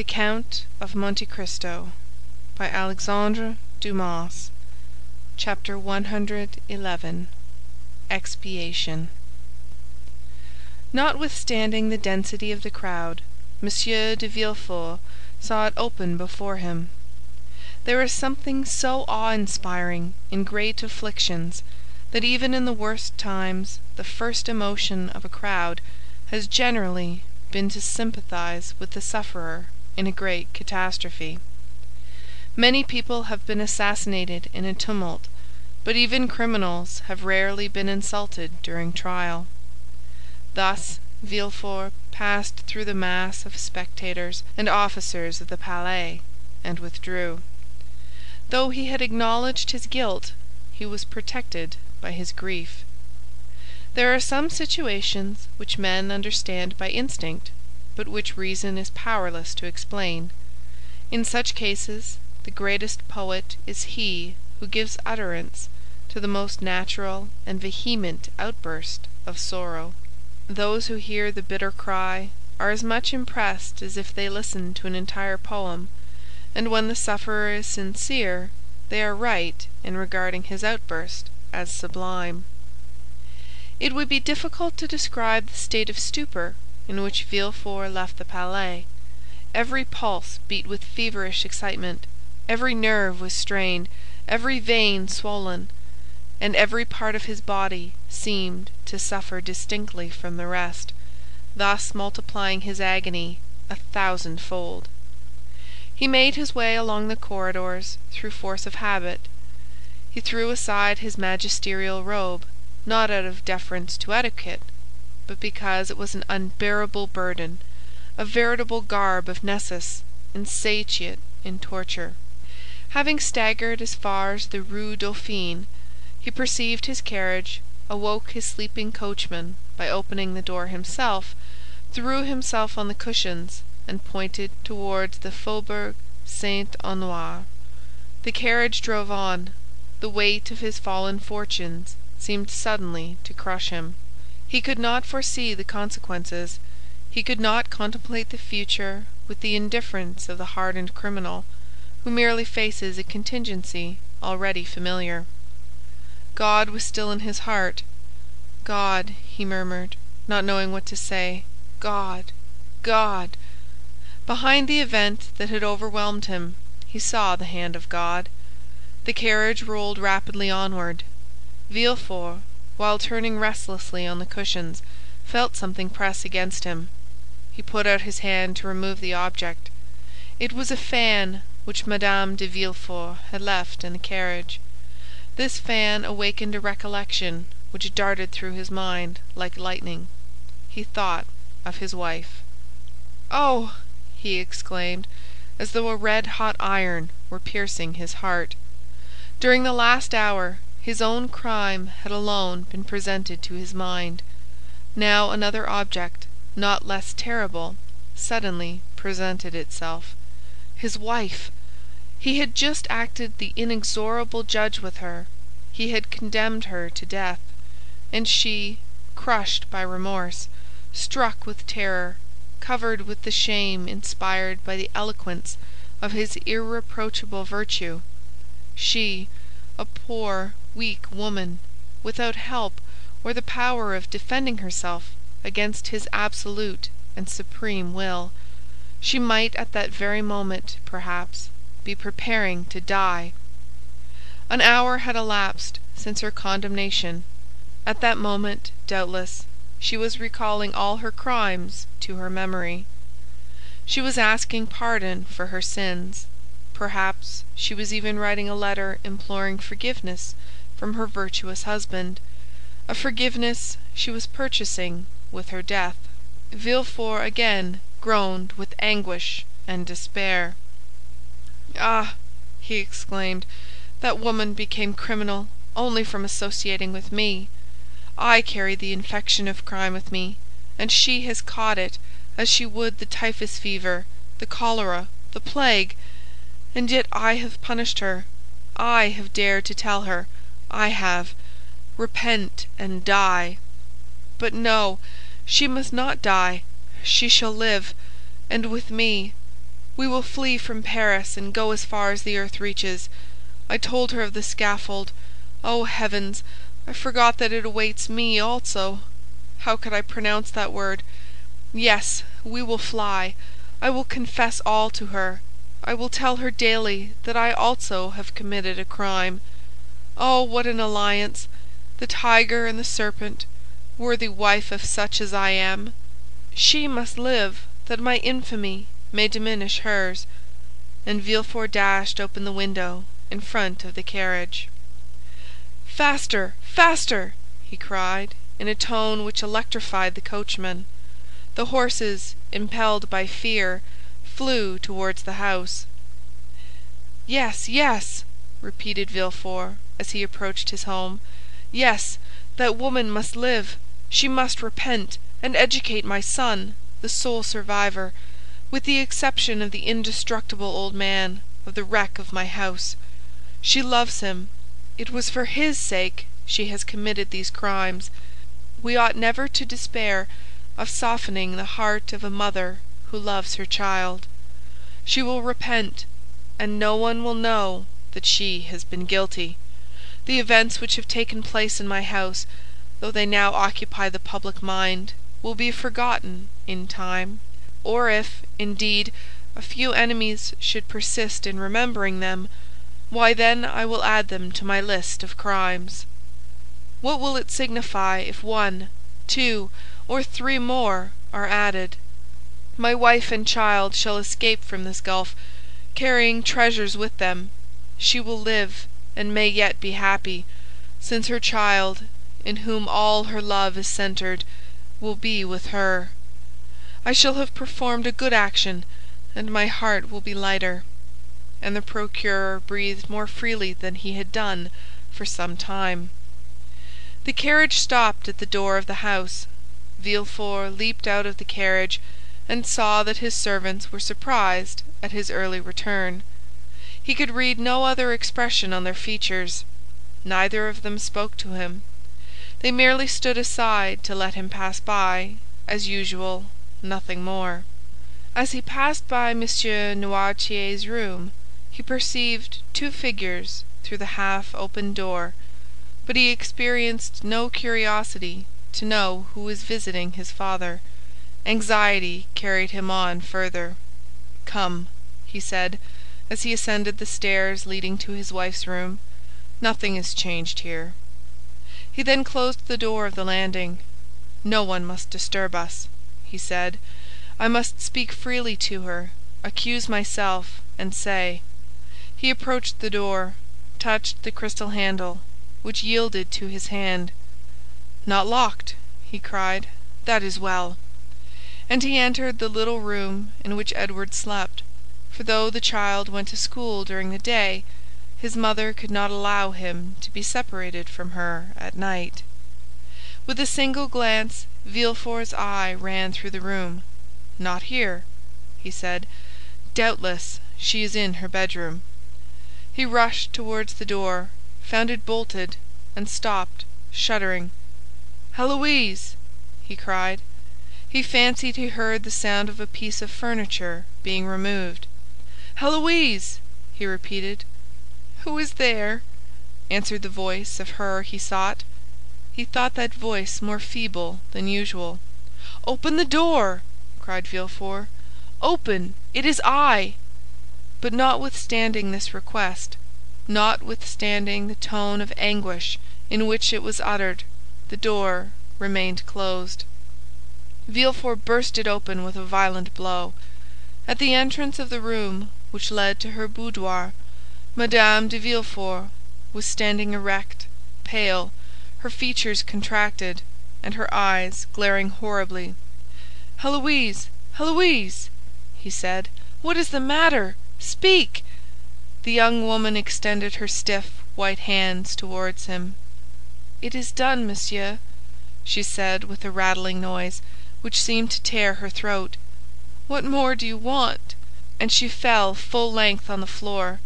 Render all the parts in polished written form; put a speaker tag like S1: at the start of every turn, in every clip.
S1: The Count of Monte Cristo by Alexandre Dumas. Chapter 111. Expiation. Notwithstanding the density of the crowd, Monsieur de Villefort saw it open before him. There is something so awe-inspiring in great afflictions that even in the worst times the first emotion of a crowd has generally been to sympathize with the sufferer in a great catastrophe. Many people have been assassinated in a tumult, but even criminals have rarely been insulted during trial. Thus Villefort passed through the mass of spectators and officers of the Palais, and withdrew. Though he had acknowledged his guilt, he was protected by his grief. There are some situations which men understand by instinct, but which reason is powerless to explain. In such cases, the greatest poet is he who gives utterance to the most natural and vehement outburst of sorrow. Those who hear the bitter cry are as much impressed as if they listened to an entire poem, and when the sufferer is sincere, they are right in regarding his outburst as sublime. It would be difficult to describe the state of stupor in which Villefort left the Palais. Every pulse beat with feverish excitement, every nerve was strained, every vein swollen, and every part of his body seemed to suffer distinctly from the rest, thus multiplying his agony 1,000-fold. He made his way along the corridors through force of habit. He threw aside his magisterial robe, not out of deference to etiquette, but because it was an unbearable burden, a veritable garb of Nessus, insatiate in torture. Having staggered as far as the Rue Dauphine, he perceived his carriage, awoke his sleeping coachman by opening the door himself, threw himself on the cushions, and pointed towards the Faubourg Saint-Honoré. The carriage drove on. The weight of his fallen fortunes seemed suddenly to crush him. He could not foresee the consequences. He could not contemplate the future with the indifference of the hardened criminal, who merely faces a contingency already familiar. God was still in his heart. God, he murmured, not knowing what to say. God, God! Behind the event that had overwhelmed him, he saw the hand of God. The carriage rolled rapidly onward. Villefort, while turning restlessly on the cushions, felt something press against him. He put out his hand to remove the object. It was a fan which Madame de Villefort had left in the carriage. This fan awakened a recollection which darted through his mind like lightning. He thought of his wife. "Oh!" he exclaimed, as though a red-hot iron were piercing his heart. During the last hour, his own crime had alone been presented to his mind. Now another object, not less terrible, suddenly presented itself. His wife! He had just acted the inexorable judge with her. He had condemned her to death. And she, crushed by remorse, struck with terror, covered with the shame inspired by the eloquence of his irreproachable virtue. She, a poor, weak woman, without help or the power of defending herself against his absolute and supreme will. She might at that very moment, perhaps, be preparing to die. An hour had elapsed since her condemnation. At that moment, doubtless, she was recalling all her crimes to her memory. She was asking pardon for her sins. Perhaps she was even writing a letter imploring forgiveness from her virtuous husband, a forgiveness she was purchasing with her death. Villefort again groaned with anguish and despair. "Ah!" he exclaimed, "that woman became criminal only from associating with me. I carry the infection of crime with me, and she has caught it as she would the typhus fever, the cholera, the plague. And yet I have punished her. I have dared to tell her, I have, 'Repent and die.' But no, she must not die. She shall live, and with me. We will flee from Paris and go as far as the earth reaches. I told her of the scaffold. Oh, heavens! I forgot that it awaits me also. How could I pronounce that word? Yes, we will fly. I will confess all to her. I will tell her daily that I also have committed a crime. Oh, what an alliance! The tiger and the serpent, worthy wife of such as I am. She must live, that my infamy may diminish hers." And Villefort dashed open the window in front of the carriage. "Faster, faster!" he cried, in a tone which electrified the coachman. The horses, impelled by fear, flew towards the house. "Yes, yes," repeated Villefort, as he approached his home. "Yes, that woman must live. She must repent and educate my son, the sole survivor, with the exception of the indestructible old man, of the wreck of my house. She loves him. It was for his sake she has committed these crimes. We ought never to despair of softening the heart of a mother who loves her child. She will repent, and no one will know that she has been guilty. The events which have taken place in my house, though they now occupy the public mind, will be forgotten in time. Or if, indeed, a few enemies should persist in remembering them, why then I will add them to my list of crimes. What will it signify if 1, 2, or 3 more are added? My wife and child shall escape from this gulf, carrying treasures with them. She will live, and may yet be happy, since her child, in whom all her love is centered, will be with her. I shall have performed a good action, and my heart will be lighter." And the procureur breathed more freely than he had done for some time. The carriage stopped at the door of the house. Villefort leaped out of the carriage and saw that his servants were surprised at his early return. He could read no other expression on their features. Neither of them spoke to him. They merely stood aside to let him pass by, as usual, nothing more. As he passed by M. Noirtier's room, he perceived 2 figures through the half-open door, but he experienced no curiosity to know who was visiting his father. Anxiety carried him on further. "Come," he said, as he ascended the stairs leading to his wife's room. "Nothing is changed here." He then closed the door of the landing. "No one must disturb us," he said. "I must speak freely to her, accuse myself, and say—" He approached the door, touched the crystal handle, which yielded to his hand. "Not locked!" he cried. "That is well." And he entered the little room in which Edward slept, for though the child went to school during the day, his mother could not allow him to be separated from her at night. With a single glance, Villefort's eye ran through the room. "Not here," he said. "Doubtless she is in her bedroom." He rushed towards the door, found it bolted, and stopped, shuddering. "Héloïse!" he cried. He fancied he heard the sound of a piece of furniture being removed. "Héloïse!" he repeated. "Who is there?" answered the voice of her he sought. He thought that voice more feeble than usual. "Open the door!" cried Villefort. "Open! It is I!" But notwithstanding this request, notwithstanding the tone of anguish in which it was uttered, the door remained closed. Villefort burst it open with a violent blow. At the entrance of the room which led to her boudoir, Madame de Villefort was standing erect, pale, her features contracted, and her eyes glaring horribly. "Héloïse! Héloïse!" he said. "What is the matter? Speak!" The young woman extended her stiff, white hands towards him. "It is done, monsieur," she said with a rattling noise, which seemed to tear her throat. "What more do you want?" And she fell full length on the floor.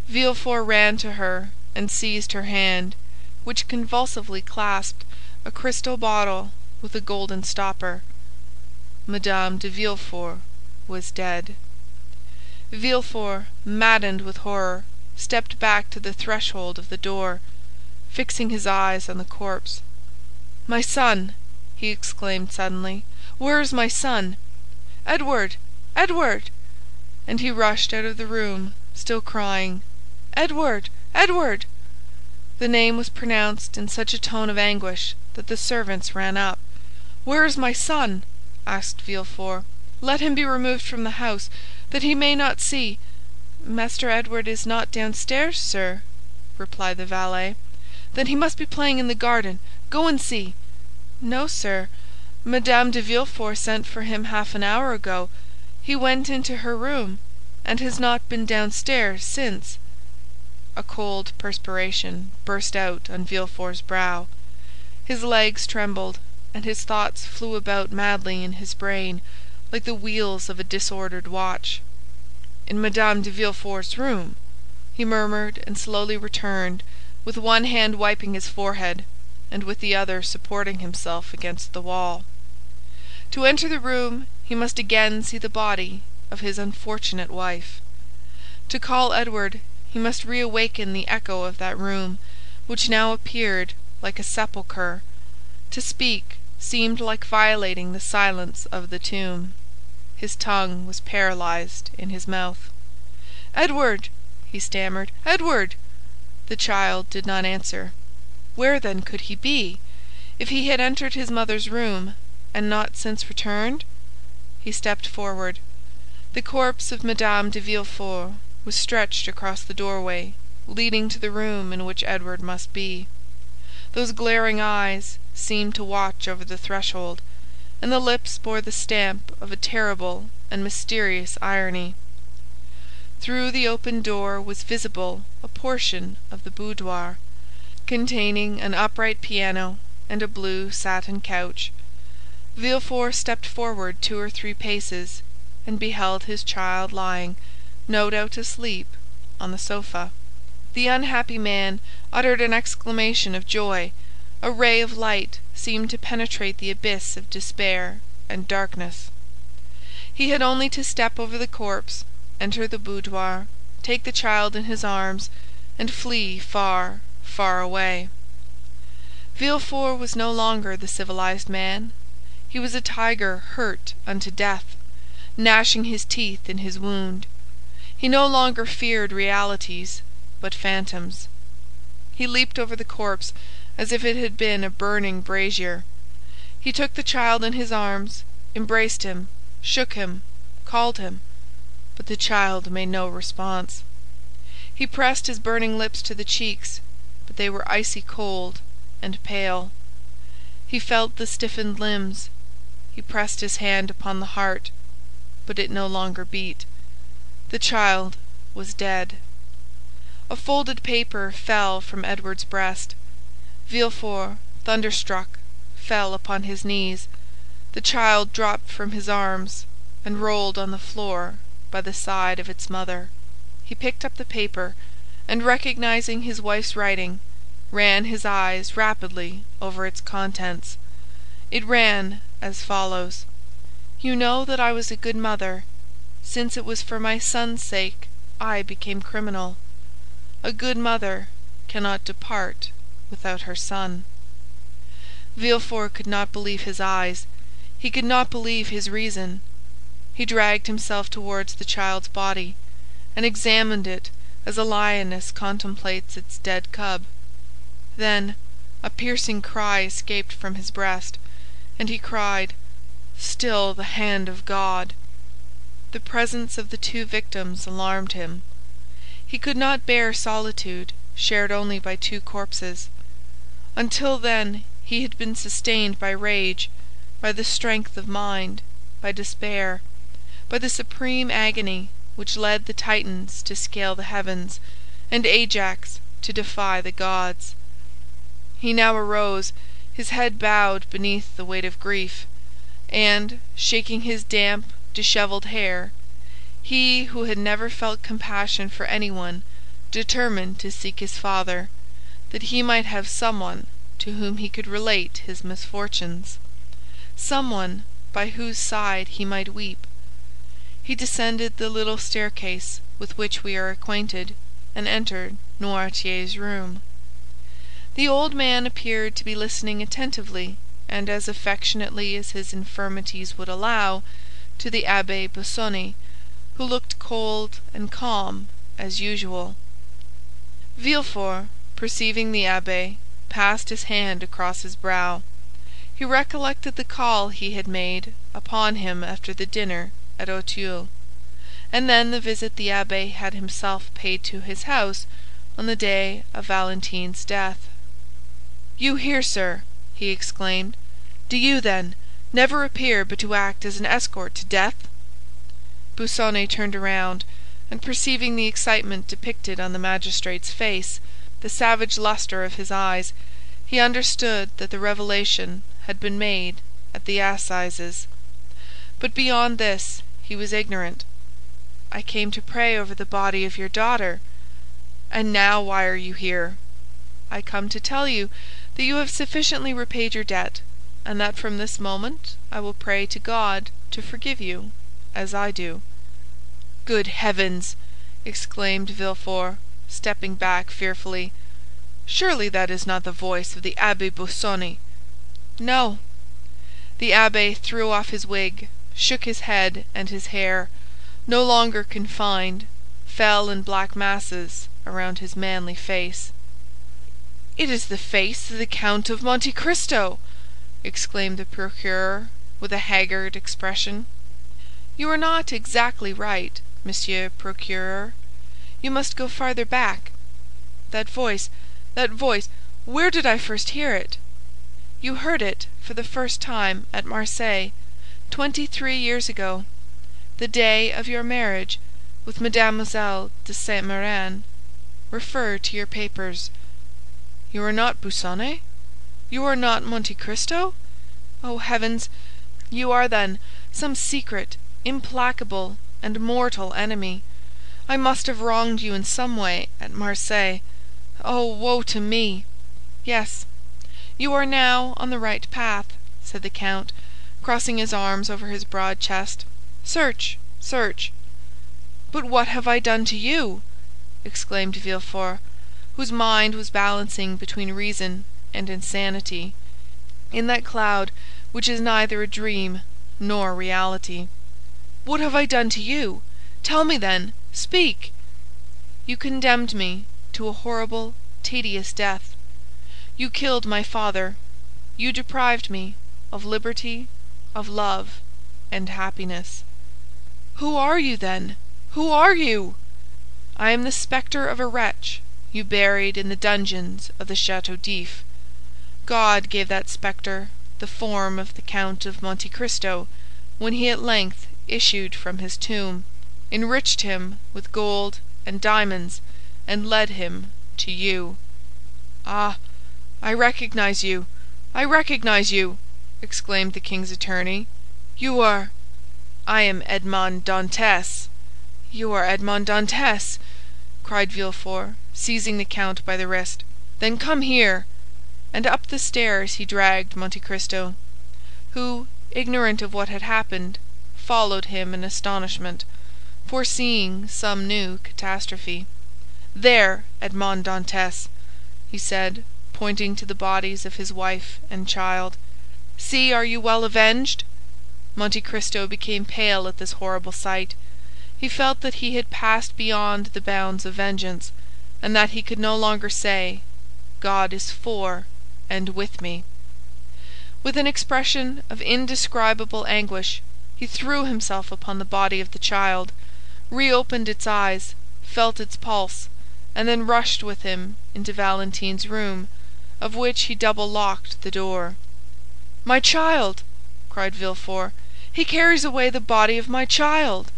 S1: Villefort ran to her and seized her hand, which convulsively clasped a crystal bottle with a golden stopper. Madame de Villefort was dead. Villefort, maddened with horror, stepped back to the threshold of the door, fixing his eyes on the corpse. "My son!" he exclaimed suddenly. "Where is my son? Edward! Edward!" And he rushed out of the room, still crying, "Edward! Edward!" The name was pronounced in such a tone of anguish that the servants ran up. "Where is my son?" asked Villefort. "Let him be removed from the house, that he may not see—" "Master Edward is not downstairs, sir," replied the valet. "Then he must be playing in the garden. Go and see." "No, sir. Madame de Villefort sent for him half an hour ago. He went into her room, and has not been downstairs since." A cold perspiration burst out on Villefort's brow. His legs trembled, and his thoughts flew about madly in his brain, like the wheels of a disordered watch. "In Madame de Villefort's room," he murmured, and slowly returned, with one hand wiping his forehead, and with the other supporting himself against the wall. To enter the room, he must again see the body of his unfortunate wife. To call Edward, he must reawaken the echo of that room, which now appeared like a sepulchre. To speak seemed like violating the silence of the tomb. His tongue was paralyzed in his mouth. "Edward!" he stammered. "Edward!" The child did not answer. Where then could he be? If he had entered his mother's room, and not since returned? He stepped forward. The corpse of Madame de Villefort was stretched across the doorway leading to the room in which Edward must be. Those glaring eyes seemed to watch over the threshold, and the lips bore the stamp of a terrible and mysterious irony. Through the open door was visible a portion of the boudoir, containing an upright piano and a blue satin couch. Villefort stepped forward 2 or 3 paces, and beheld his child lying, no doubt asleep, on the sofa. The unhappy man uttered an exclamation of joy. A ray of light seemed to penetrate the abyss of despair and darkness. He had only to step over the corpse, enter the boudoir, take the child in his arms, and flee far, far away. Villefort was no longer the civilized man. He was a tiger hurt unto death, gnashing his teeth in his wound. He no longer feared realities, but phantoms. He leaped over the corpse as if it had been a burning brazier. He took the child in his arms, embraced him, shook him, called him, but the child made no response. He pressed his burning lips to the cheeks, but they were icy cold and pale. He felt the stiffened limbs. He pressed his hand upon the heart, but it no longer beat. The child was dead. A folded paper fell from Edward's breast. Villefort, thunderstruck, fell upon his knees. The child dropped from his arms and rolled on the floor by the side of its mother. He picked up the paper, and recognizing his wife's writing, ran his eyes rapidly over its contents. It ran as follows: "You know that I was a good mother. Since it was for my son's sake I became criminal. A good mother cannot depart without her son." Villefort could not believe his eyes. He could not believe his reason. He dragged himself towards the child's body, and examined it as a lioness contemplates its dead cub. Then a piercing cry escaped from his breast, and he cried, "Still the hand of God!" The presence of the 2 victims alarmed him. He could not bear solitude shared only by 2 corpses. Until then he had been sustained by rage, by the strength of mind, by despair, by the supreme agony which led the Titans to scale the heavens, and Ajax to defy the gods. He now arose, his head bowed beneath the weight of grief, and, shaking his damp, disheveled hair, he who had never felt compassion for anyone determined to seek his father, that he might have someone to whom he could relate his misfortunes, someone by whose side he might weep. He descended the little staircase with which we are acquainted, and entered Noirtier's room. The old man appeared to be listening attentively, and as affectionately as his infirmities would allow, to the Abbé Busoni, who looked cold and calm as usual. Villefort, perceiving the abbé, passed his hand across his brow. He recollected the call he had made upon him after the dinner at Auteuil, and then the visit the abbé had himself paid to his house on the day of Valentine's death. "You here, sir!" he exclaimed. "Do you, then, never appear but to act as an escort to death?" Busoni turned around, and perceiving the excitement depicted on the magistrate's face, the savage luster of his eyes, he understood that the revelation had been made at the assizes. But beyond this he was ignorant. "I came to pray over the body of your daughter." "And now why are you here?" "I come to tell you that you have sufficiently repaid your debt, and that from this moment I will pray to God to forgive you, as I do." "Good heavens!" exclaimed Villefort, stepping back fearfully. "Surely that is not the voice of the Abbé Busoni." "No." The abbé threw off his wig, shook his head, and his hair, no longer confined, fell in black masses around his manly face. "It is the face of the Count of Monte Cristo!" exclaimed the procureur, with a haggard expression. "You are not exactly right, Monsieur Procureur. You must go farther back. That voice, where did I first hear it?" "You heard it for the first time at Marseilles, 23 years ago, the day of your marriage with Mademoiselle de Saint Méran. Refer to your papers." "You are not Busoni? You are not Monte Cristo? Oh, heavens! You are, then, some secret, implacable, and mortal enemy. I must have wronged you in some way at Marseilles. Oh, woe to me! Yes, you are now on the right path," said the count, crossing his arms over his broad chest. "Search, search." "But what have I done to you?" exclaimed Villefort, whose mind was balancing between reason and insanity, in that cloud which is neither a dream nor reality. "What have I done to you? Tell me, then! Speak!" "You condemned me to a horrible, tedious death. You killed my father. You deprived me of liberty, of love, and happiness." "Who are you, then? Who are you?" "I am the spectre of a wretch you buried in the dungeons of the Château d'If. God gave that spectre the form of the Count of Monte Cristo when he at length issued from his tomb, enriched him with gold and diamonds, and led him to you." "Ah, I recognize you! I recognize you!" exclaimed the king's attorney. "You are—" "I am Edmond Dantès." "You are Edmond Dantès!" cried Villefort, seizing the count by the wrist. "Then come here!" And up the stairs he dragged Monte Cristo, who, ignorant of what had happened, followed him in astonishment, foreseeing some new catastrophe. "There, Edmond Dantès," he said, pointing to the bodies of his wife and child. "See, are you well avenged?" Monte Cristo became pale at this horrible sight. He felt that he had passed beyond the bounds of vengeance, and that he could no longer say, "God is for and with me." With an expression of indescribable anguish, he threw himself upon the body of the child, reopened its eyes, felt its pulse, and then rushed with him into Valentine's room, of which he double-locked the door. "My child!" cried Villefort. "He carries away the body of my child!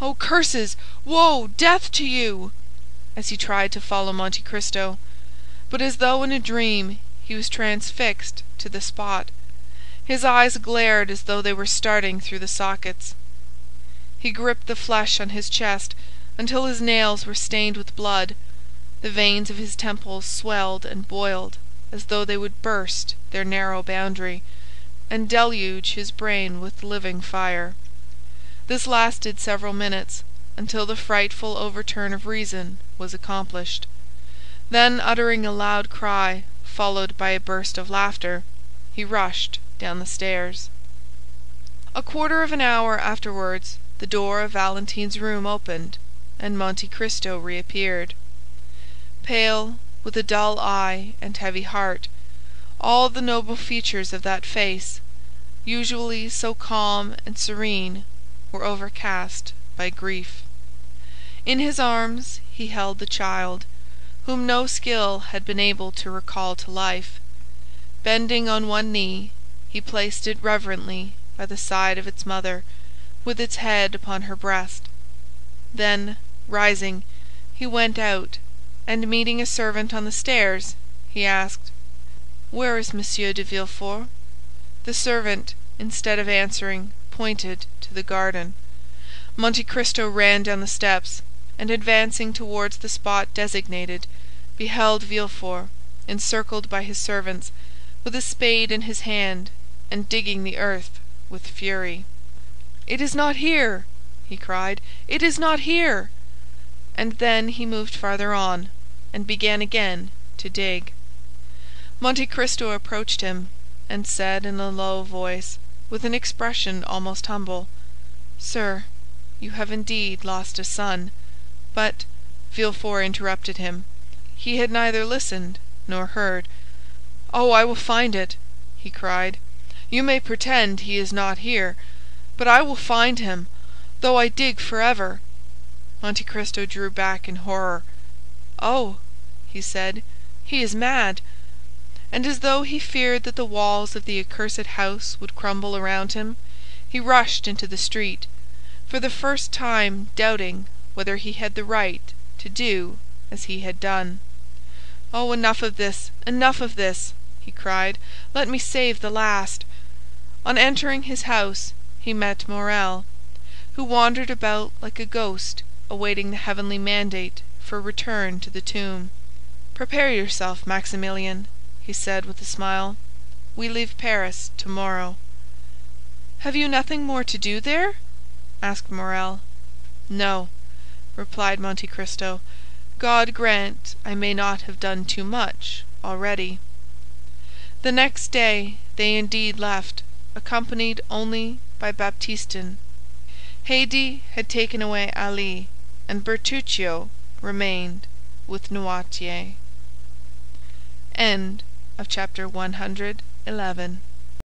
S1: Oh, curses, woe, death to you!" as he tried to follow Monte Cristo. But as though in a dream he was transfixed to the spot. His eyes glared as though they were starting through the sockets. He gripped the flesh on his chest until his nails were stained with blood. The veins of his temples swelled and boiled as though they would burst their narrow boundary, and deluge his brain with living fire. This lasted several minutes, until the frightful overturn of reason was accomplished. Then, uttering a loud cry, followed by a burst of laughter, he rushed down the stairs. A quarter of an hour afterwards the door of Valentine's room opened, and Monte Cristo reappeared. Pale, with a dull eye and heavy heart, all the noble features of that face, usually so calm and serene, were overcast by grief. In his arms he held the child, whom no skill had been able to recall to life. Bending on one knee, he placed it reverently by the side of its mother, with its head upon her breast. Then, rising, he went out, and meeting a servant on the stairs, he asked, "Where is Monsieur de Villefort?" The servant, instead of answering, pointed to the garden. Monte Cristo ran down the steps, and advancing towards the spot designated, beheld Villefort, encircled by his servants, with a spade in his hand, and digging the earth with fury. "It is not here!" he cried. "It is not here!" And then he moved farther on, and began again to dig. Monte Cristo approached him, and said in a low voice, with an expression almost humble, "Sir, you have indeed lost a son, but—" Villefort interrupted him. He had neither listened nor heard. "Oh, I will find it!" he cried. "You may pretend he is not here, but I will find him, though I dig forever." Monte Cristo drew back in horror. "Oh," he said, "he is mad!" And as though he feared that the walls of the accursed house would crumble around him, he rushed into the street, for the first time doubting whether he had the right to do as he had done. "Oh, enough of this, enough of this!" he cried. "Let me save the last." On entering his house, he met Morrel, who wandered about like a ghost awaiting the heavenly mandate for return to the tomb. "Prepare yourself, Maximilian," he said with a smile. "We leave Paris tomorrow." "Have you nothing more to do there?" asked Morrel. "No," replied Monte Cristo. "God grant I may not have done too much already." The next day they indeed left, accompanied only by Baptistin. Haydée had taken away Ali, and Bertuccio remained with Noirtier. End of chapter 111.